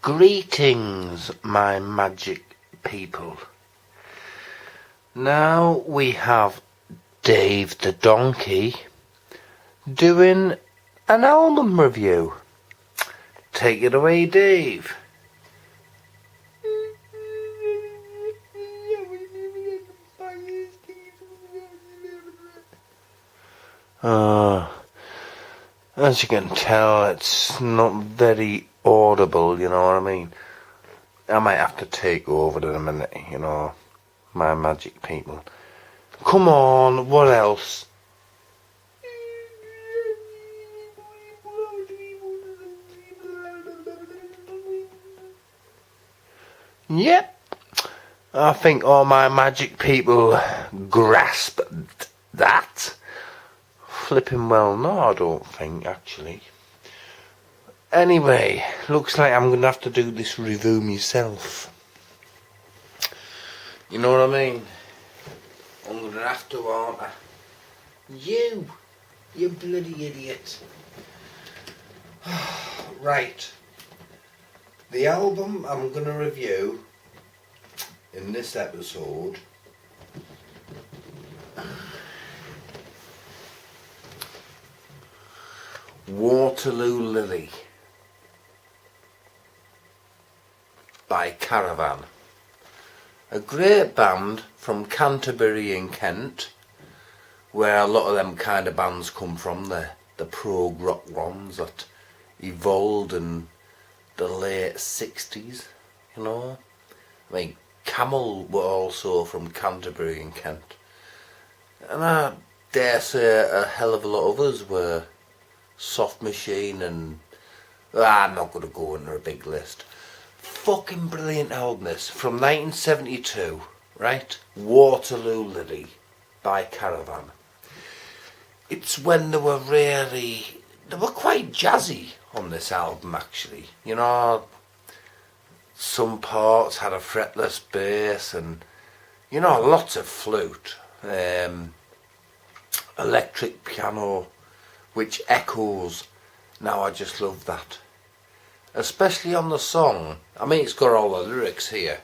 Greetings, my magic people. Now we have Dave the Donkey doing an album review. Take it away, Dave. As you can tell, it's not very audible, you know what I mean? I might have to take over in a minute, you know, my magic people. Come on, what else? Yep, I think all my magic people grasped that. Flipping well, no, I don't think, actually. Anyway, looks like I'm going to have to do this review myself. You know what I mean? I'm going to have to, aren't I? You bloody idiot. Right. The album I'm going to review in this episode Waterloo Lilly by Caravan. A great band from Canterbury in Kent, where a lot of them kind of bands come from, the prog rock ones that evolved in the late 60s, you know. I mean, Camel were also from Canterbury in Kent, and I dare say a hell of a lot of others were. Soft Machine and I'm not going to go into a big list. Fucking brilliant album this, from 1972, right? Waterloo Lilly by Caravan. It's when they were quite jazzy on this album, actually. You know, some parts had a fretless bass and, you know, lots of flute, electric piano, which echoes. Now I just love that. Especially on the song, I mean it's got all the lyrics here.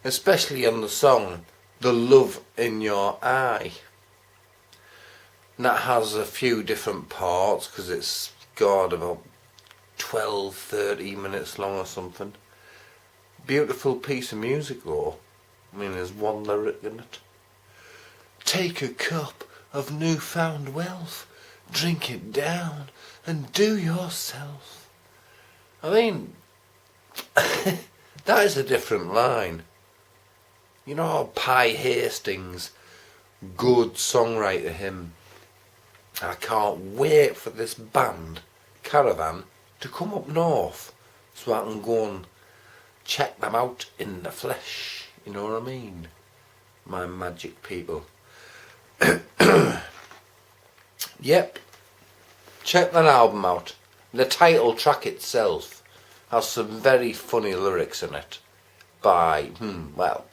Especially on the song, The Love in Your Eye. And that has a few different parts because it's got about 12, 13 minutes long or something. Beautiful piece of music though. I mean there's one lyric in it. Take a cup of newfound wealth. Drink it down and do yourself. I mean, that is a different line. You know, Pi Hastings, good songwriter him. I can't wait for this band, Caravan, to come up north so I can go and check them out in the flesh. You know what I mean? My magic people. Yep, check that album out. The title track itself has some very funny lyrics in it by,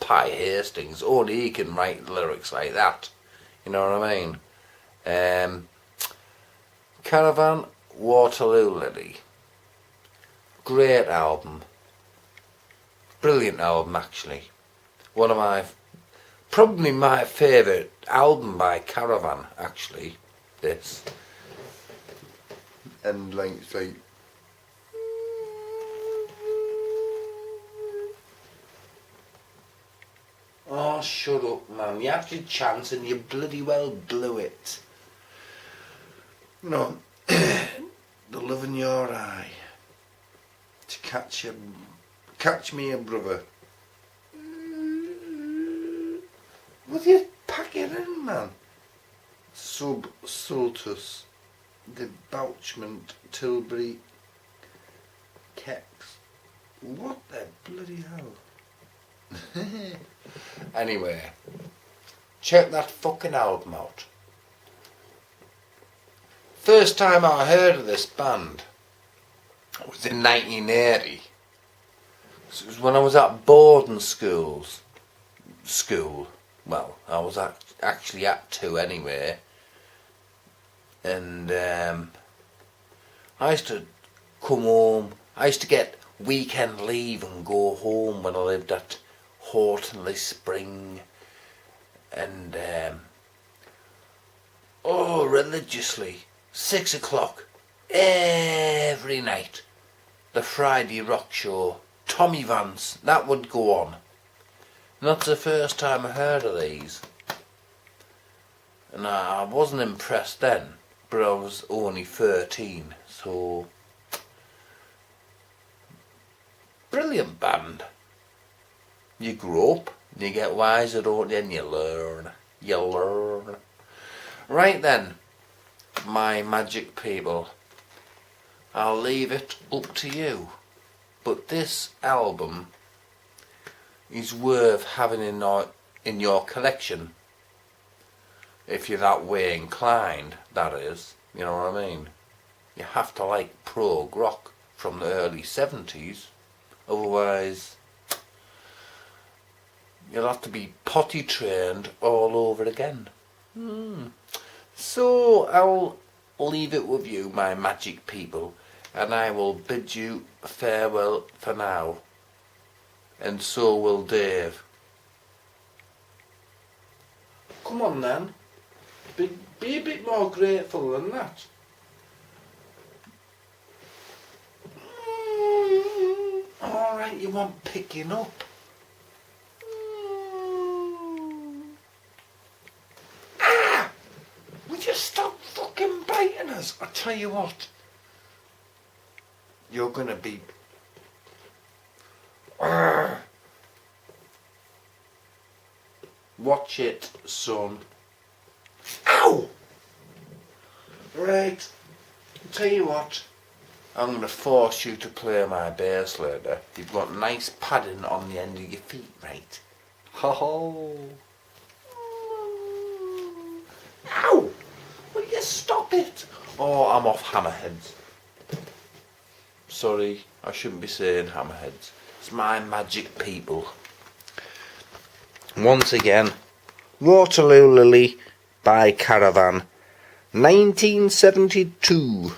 Pi Hastings. Only he can write lyrics like that. You know what I mean? Caravan, Waterloo Lilly. Great album. Brilliant album, actually. Probably my favourite album by Caravan, actually. This and it's like oh shut up man, you had your chance and you bloody well blew it. You know, the love in your eye to catch me a brother. Will you pack it in, man? Sub Sultus, Debauchment, Tilbury, Kex. What the bloody hell? Anyway, check that fucking album out. First time I heard of this band was in 1980. So it was when I was at boarding school. Well, I was actually at two anyway. And I used to come home. I used to get weekend leave and go home when I lived at Hortonley Spring, and religiously 6 o'clock every night, the Friday rock show, Tommy Vance, that would go on. And that's the first time I heard of these, and I wasn't impressed then, but I was only 13, so brilliant band. You grow up, you get wiser, don't you, and you learn. Right then, my magic people, I'll leave it up to you, but this album is worth having in your collection, if you're that way inclined, that is, you know what I mean. You have to like prog rock from the early 70s, otherwise you'll have to be potty trained all over again. So I'll leave it with you, my magic people, and I will bid you farewell for now. And so will Dave. Come on then, be a bit more grateful than that. Alright, you want picking up. Would you stop fucking biting us? I tell you what, you're gonna be watch it, son. Ow! Right, I'll tell you what, I'm gonna force you to play my bass later. You've got nice padding on the end of your feet, right? Ho-ho! Ow! Will you stop it? Oh, I'm off Hammerheads. Sorry, I shouldn't be saying Hammerheads. It's my magic people. Once again, Waterloo Lilly by Caravan, 1972.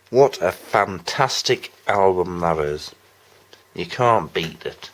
What a fantastic album that is. You can't beat it.